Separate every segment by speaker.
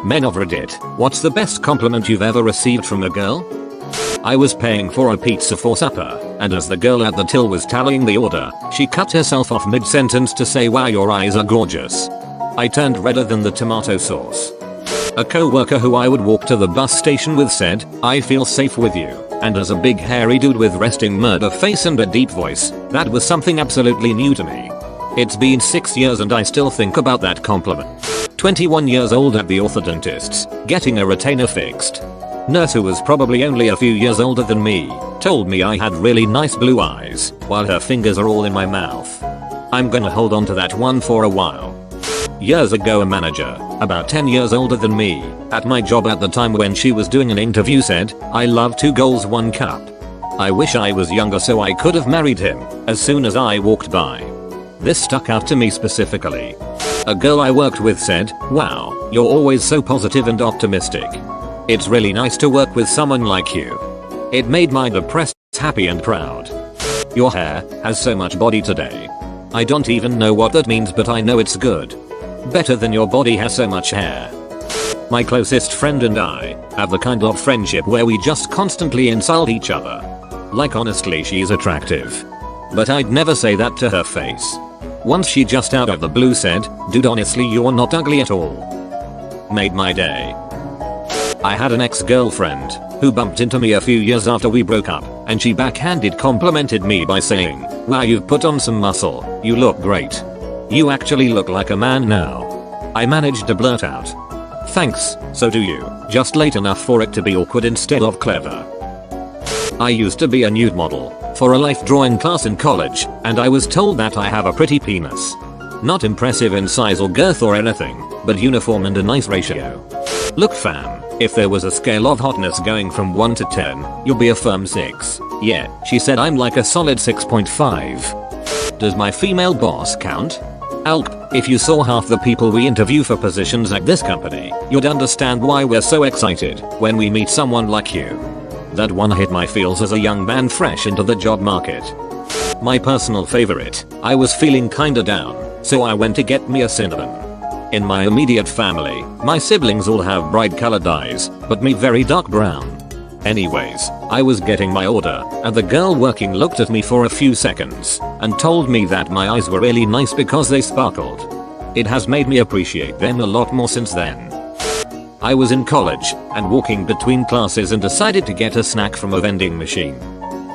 Speaker 1: Men of Reddit, what's the best compliment you've ever received from a girl? I was paying for a pizza for supper, and as the girl at the till was tallying the order, she cut herself off mid-sentence to say, "Wow, your eyes are gorgeous." I turned redder than the tomato sauce. A co-worker who I would walk to the bus station with said, "I feel safe with you," and as a big hairy dude with resting murder face and a deep voice, that was something absolutely new to me. It's been 6 years and I still think about that compliment. 21 years old at the orthodontist's, getting a retainer fixed. Nurse, who was probably only a few years older than me, told me I had really nice blue eyes, while her fingers are all in my mouth. I'm gonna hold on to that one for a while. Years ago, a manager, about 10 years older than me, at my job at the time when she was doing an interview said, "I love 2 goals 1 cup." I wish I was younger so I could have married him as soon as I walked by. This stuck out to me specifically. A girl I worked with said, "Wow, you're always so positive and optimistic. It's really nice to work with someone like you." It made my depressed happy and proud. "Your hair has so much body today. I don't even know what that means, but I know it's good. Better than your body has so much hair." My closest friend and I have the kind of friendship where we just constantly insult each other. Like, honestly, she's attractive. But I'd never say that to her face. Once she just out of the blue said, "Dude, honestly, you're not ugly at all." Made my day. I had an ex-girlfriend who bumped into me a few years after we broke up, and she backhanded complimented me by saying, "Wow, you've put on some muscle. You look great. You actually look like a man now." I managed to blurt out, "Thanks, so do you, just late enough for it to be awkward instead of clever." I used to be a nude model for a life drawing class in college, and I was told that I have a pretty penis. Not impressive in size or girth or anything, but uniform and a nice ratio. "Look fam, if there was a scale of hotness going from 1 to 10, you'll be a firm 6. Yeah," she said, "I'm like a solid 6.5. Does my female boss count? Alp, if you saw half the people we interview for positions at this company, you'd understand why we're so excited when we meet someone like you." That one hit my feels as a young man fresh into the job market. My personal favorite, I was feeling kinda down, so I went to get me a cinnamon. In my immediate family, my siblings all have bright colored eyes, but me very dark brown. Anyways, I was getting my order, and the girl working looked at me for a few seconds, and told me that my eyes were really nice because they sparkled. It has made me appreciate them a lot more since then. I was in college, and walking between classes and decided to get a snack from a vending machine.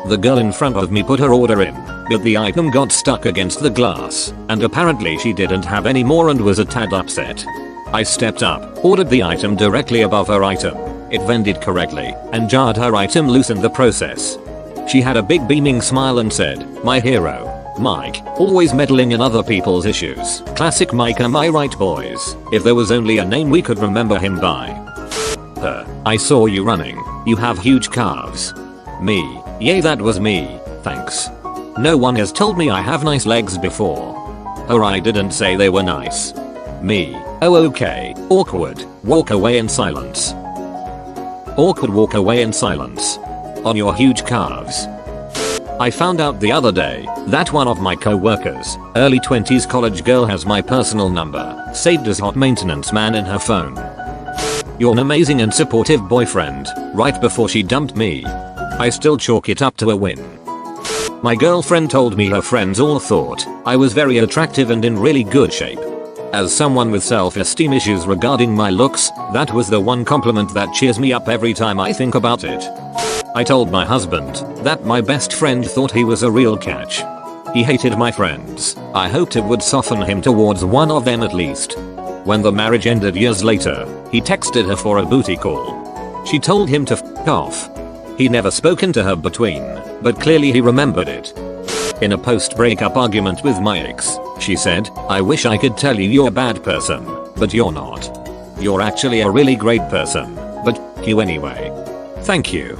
Speaker 1: The girl in front of me put her order in, but the item got stuck against the glass, and apparently she didn't have any more and was a tad upset. I stepped up, ordered the item directly above her item. It vended correctly, and jarred her item loose in the process. She had a big beaming smile and said, "My hero, Mike, always meddling in other people's issues. Classic Mike, am I right boys? If there was only a name we could remember him by." "I saw you running. You have huge calves." Me, "Yay, that was me, thanks. No one has told me I have nice legs before." "Or I didn't say they were nice." Me, "Oh okay, awkward, walk away in silence." Awkward, walk away in silence. On your huge calves. I found out the other day that one of my co-workers, early 20s college girl, has my personal number saved as hot maintenance man in her phone. "You're an amazing and supportive boyfriend," right before she dumped me. I still chalk it up to a win. My girlfriend told me her friends all thought I was very attractive and in really good shape. As someone with self-esteem issues regarding my looks, that was the one compliment that cheers me up every time I think about it. I told my husband that my best friend thought he was a real catch. He hated my friends. I hoped it would soften him towards one of them at least. When the marriage ended years later, he texted her for a booty call. She told him to f off. He'd never spoken to her between, but clearly he remembered it. In a post-breakup argument with my ex, she said, "I wish I could tell you you're a bad person, but you're not. You're actually a really great person, but f you anyway." Thank you.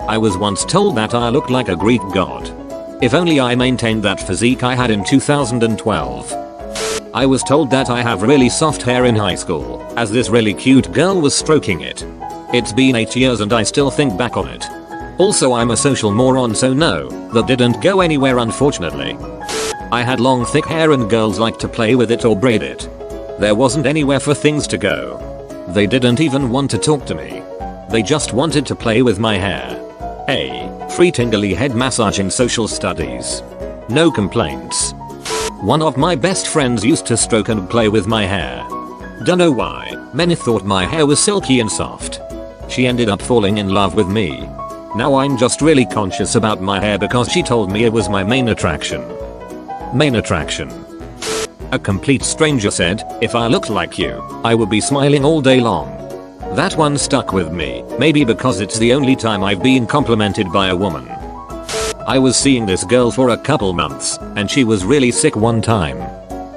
Speaker 1: I was once told that I looked like a Greek god. If only I maintained that physique I had in 2012. I was told that I have really soft hair in high school, as this really cute girl was stroking it. It's been 8 years and I still think back on it. Also, I'm a social moron, so no, that didn't go anywhere unfortunately. I had long thick hair and girls liked to play with it or braid it. There wasn't anywhere for things to go. They didn't even want to talk to me. They just wanted to play with my hair. Hey, free tingly head massage in social studies. No complaints. One of my best friends used to stroke and play with my hair. Dunno why, many thought my hair was silky and soft. She ended up falling in love with me. Now I'm just really conscious about my hair because she told me it was my main attraction. Main attraction. A complete stranger said, if I looked like you, I would be smiling all day long. That one stuck with me, maybe because it's the only time I've been complimented by a woman. I was seeing this girl for a couple months, and she was really sick one time.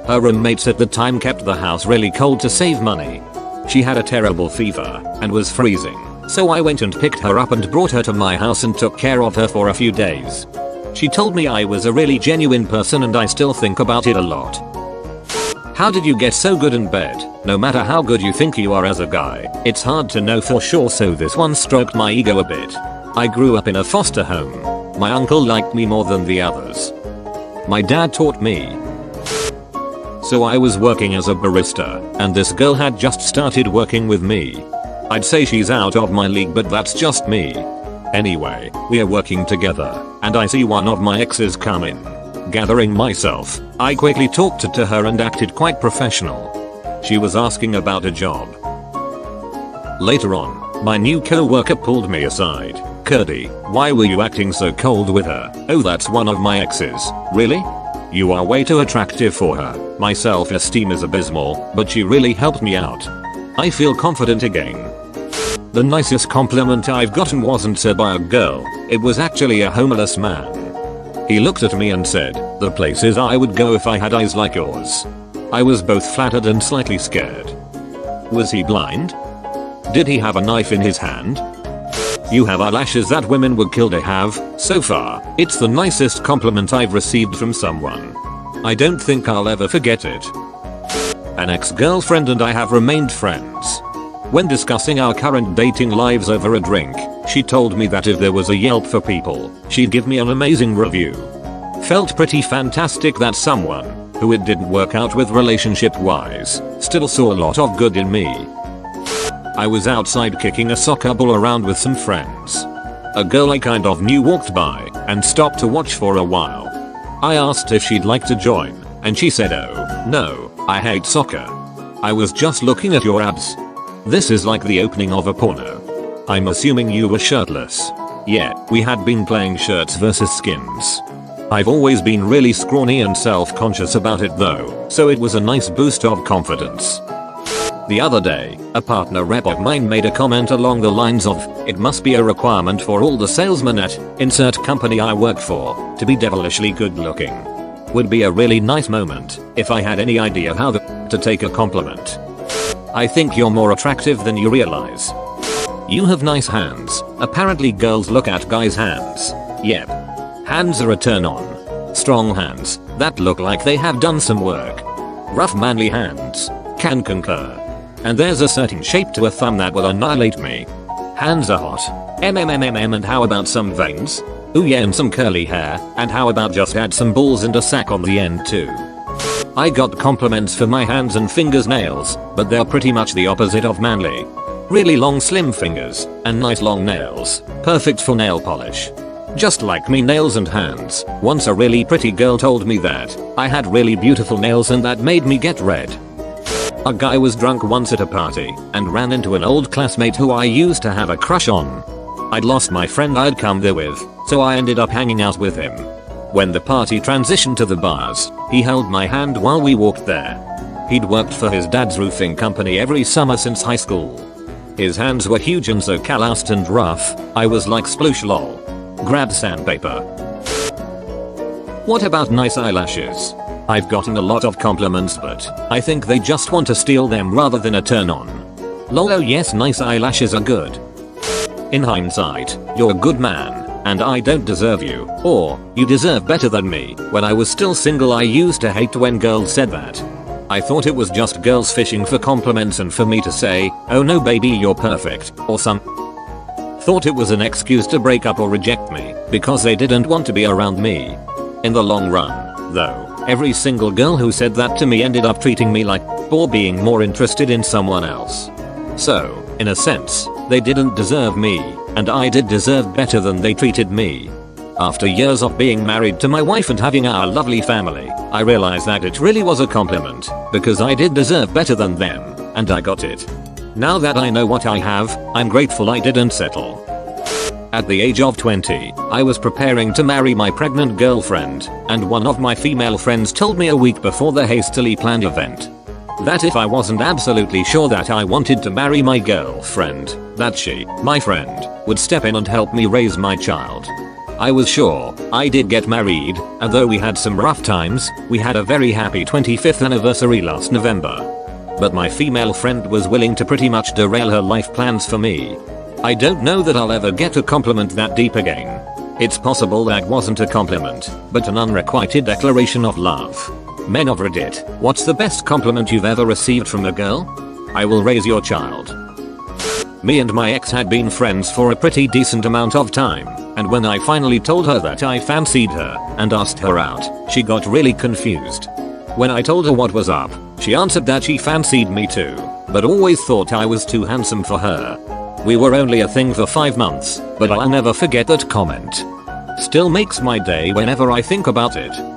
Speaker 1: Her roommates at the time kept the house really cold to save money. She had a terrible fever, and was freezing, so I went and picked her up and brought her to my house and took care of her for a few days. She told me I was a really genuine person and I still think about it a lot. How did you get so good in bed? No matter how good you think you are as a guy, it's hard to know for sure, so this one stroked my ego a bit. I grew up in a foster home. My uncle liked me more than the others. My dad taught me. So I was working as a barista, and this girl had just started working with me. I'd say she's out of my league, but that's just me. Anyway, we are working together, and I see one of my exes come in. Gathering myself, I quickly talked to her and acted quite professional. She was asking about a job. Later on, my new co-worker pulled me aside. Curdy, why were you acting so cold with her? Oh, that's one of my exes. Really? You are way too attractive for her. My self-esteem is abysmal, but she really helped me out. I feel confident again. The nicest compliment I've gotten wasn't said by a girl, it was actually a homeless man. He looked at me and said, the places I would go if I had eyes like yours. I was both flattered and slightly scared. Was he blind? Did he have a knife in his hand? You have eyelashes that women would kill to have. So far, it's the nicest compliment I've received from someone. I don't think I'll ever forget it. An ex-girlfriend and I have remained friends. When discussing our current dating lives over a drink, she told me that if there was a Yelp for people, she'd give me an amazing review. Felt pretty fantastic that someone, who it didn't work out with relationship-wise, still saw a lot of good in me. I was outside kicking a soccer ball around with some friends. A girl I kind of knew walked by and stopped to watch for a while. I asked if she'd like to join, and she said, oh, no, I hate soccer. I was just looking at your abs. This is like the opening of a porno. I'm assuming you were shirtless. Yeah, we had been playing shirts versus skins. I've always been really scrawny and self-conscious about it though, so it was a nice boost of confidence. The other day, a partner rep of mine made a comment along the lines of, it must be a requirement for all the salesmen at insert company I work for to be devilishly good looking. Would be a really nice moment if I had any idea how to take a compliment. I think you're more attractive than you realize. You have nice hands. Apparently girls look at guys' hands. Yep. Hands are a turn on. Strong hands that look like they have done some work. Rough manly hands. Can concur. And there's a certain shape to a thumb that will annihilate me. Hands are hot. And how about some veins? Ooh yeah, and some curly hair, and how about just add some balls and a sack on the end too. I got compliments for my hands and fingers nails, but they're pretty much the opposite of manly. Really long slim fingers, and nice long nails, perfect for nail polish. Just like me nails and hands. Once a really pretty girl told me that I had really beautiful nails and that made me get red. A guy was drunk once at a party and ran into an old classmate who I used to have a crush on. I'd lost my friend I'd come there with, so I ended up hanging out with him. When the party transitioned to the bars, he held my hand while we walked there. He'd worked for his dad's roofing company every summer since high school. His hands were huge and so calloused and rough, I was like sploosh lol. Grabbed sandpaper. What about nice eyelashes? I've gotten a lot of compliments, but I think they just want to steal them rather than a turn on. Lol, oh yes, nice eyelashes are good. In hindsight, you're a good man. And I don't deserve you, or you deserve better than me. When I was still single I used to hate when girls said that. I thought it was just girls fishing for compliments and for me to say, oh no baby you're perfect, or thought it was an excuse to break up or reject me, because they didn't want to be around me. In the long run, though, every single girl who said that to me ended up treating me like, or being more interested in someone else. So, in a sense, they didn't deserve me, and I did deserve better than they treated me. After years of being married to my wife and having our lovely family, I realized that it really was a compliment, because I did deserve better than them, and I got it. Now that I know what I have, I'm grateful I didn't settle. At the age of 20, I was preparing to marry my pregnant girlfriend, and one of my female friends told me a week before the hastily planned event that if I wasn't absolutely sure that I wanted to marry my girlfriend, that she, my friend, would step in and help me raise my child. I was sure. I did get married, and though we had some rough times, we had a very happy 25th anniversary last November. But my female friend was willing to pretty much derail her life plans for me. I don't know that I'll ever get a compliment that deep again. It's possible that wasn't a compliment, but an unrequited declaration of love. Men of Reddit, what's the best compliment you've ever received from a girl? I will raise your child. Me and my ex had been friends for a pretty decent amount of time, and when I finally told her that I fancied her and asked her out, she got really confused. When I told her what was up, she answered that she fancied me too, but always thought I was too handsome for her. We were only a thing for 5 months, but I'll never forget that comment. Still makes my day whenever I think about it.